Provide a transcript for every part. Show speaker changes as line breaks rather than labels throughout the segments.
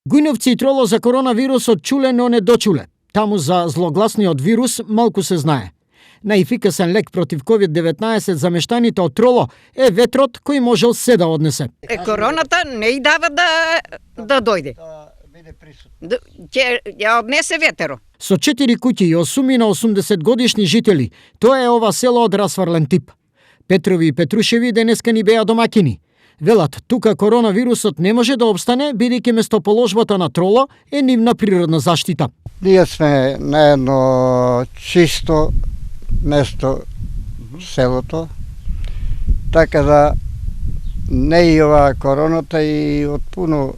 Гујновци и троло за коронавирусот чуле, но не дочуле. Таму за злогласниот вирус малку се знае. Најефикасен лек против COVID-19 за мештаните од Троло е ветрот кој можел се да однесе.
Короната не и дава да дојде. Ќе ја однесе ветеро.
Со 4 куќи и 8 на 80 годишни жители, тоа е ова село од расфрлен тип. Петрови и Петрушеви денеска ни беа домакини. Велат, тука коронавирусот не може да обстане, бидејќи местоположбата на Троло е нивна природна заштита.
Ние сме на едно чисто место селото, така да не и ова короната и од пуно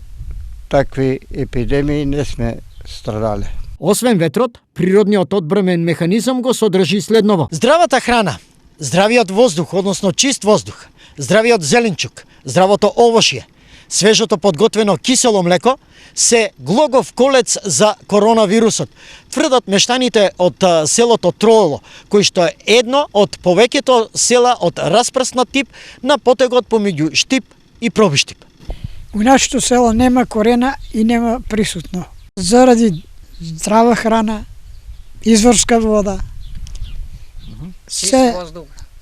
такви епидемии не сме страдале.
Освен ветрот, природниот одбрамен механизам го содржи следново.
Здравата храна, здравиот воздух, односно чист воздух, здравиот зеленчук, здравото овошје, свежото подготвено кисело млеко се глогов колец за коронавирусот. Тврдат мештаните од селото Троло, кој што е едно од повеќето села од распрснат тип на потегот помеѓу Штип и Пробиштип.
У нашето село нема корена и нема присутно. Заради здрава храна, изворска вода, се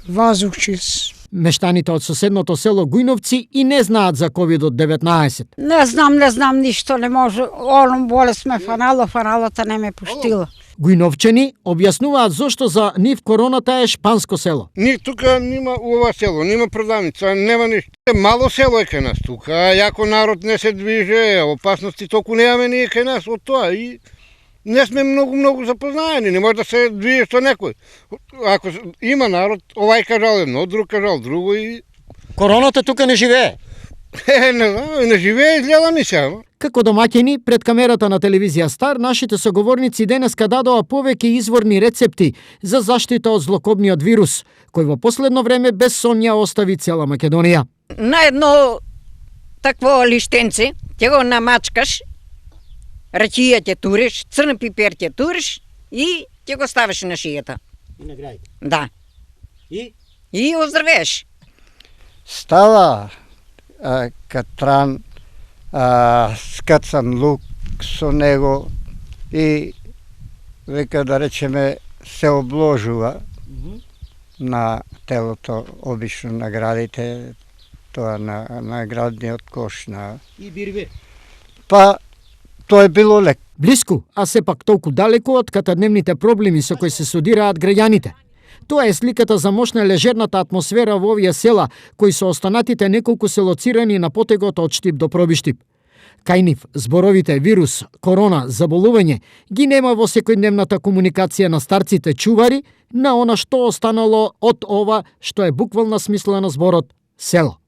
воздух чист.
Мештаните од соседното село Гујновци и не знаат за COVID-19.
Не знам ништо, не може. Оном болест ме фаналата не ме пуштила.
Гујновчани објаснуваат зошто за нив короната е шпанско село.
Ни тука нема ова село, нема продавница, нема ништо. Мало село е кај нас тука, јако народ не се движе, опасности толку немаме ние кај нас од тоа и не сме многу запознаени, не може да се движи со некој. Ако има народ, овај кажал едно, друг кажал друго и...
Короната тука не живее.
Не знам, не живее, изгледа ми се.
Како домаќини, пред камерата на телевизија Стар, нашите соговорници денеска дадоа повеќе изворни рецепти за заштита од злокобниот вирус, кој во последно време без сонја остави цела Македонија.
На едно такво лиштенце ќе го намачкаш, рачија ќе туриш, црн пипер ќе туриш и ќе го ставиш на шијата.
И на грај.
Да. И оздравееш.
Става катран, скацан лук со него и века да речеме се обложува на телото, обично на градите, тоа на градниот кош на...
И бирве.
Па, тоа е било лек.
Блиску, а сепак толку далеку од катадневните проблеми со кои се судираат граѓаните. Тоа е сликата за мощна лежерната атмосфера во овие села, кои се останатите неколку селоцирани на потегот од Штип до Пробиштип. Кај нив зборовите вирус, корона, заболување ги нема во секојдневната комуникација на старците чувари на она што останало од ова што е буквална смисла на зборот село.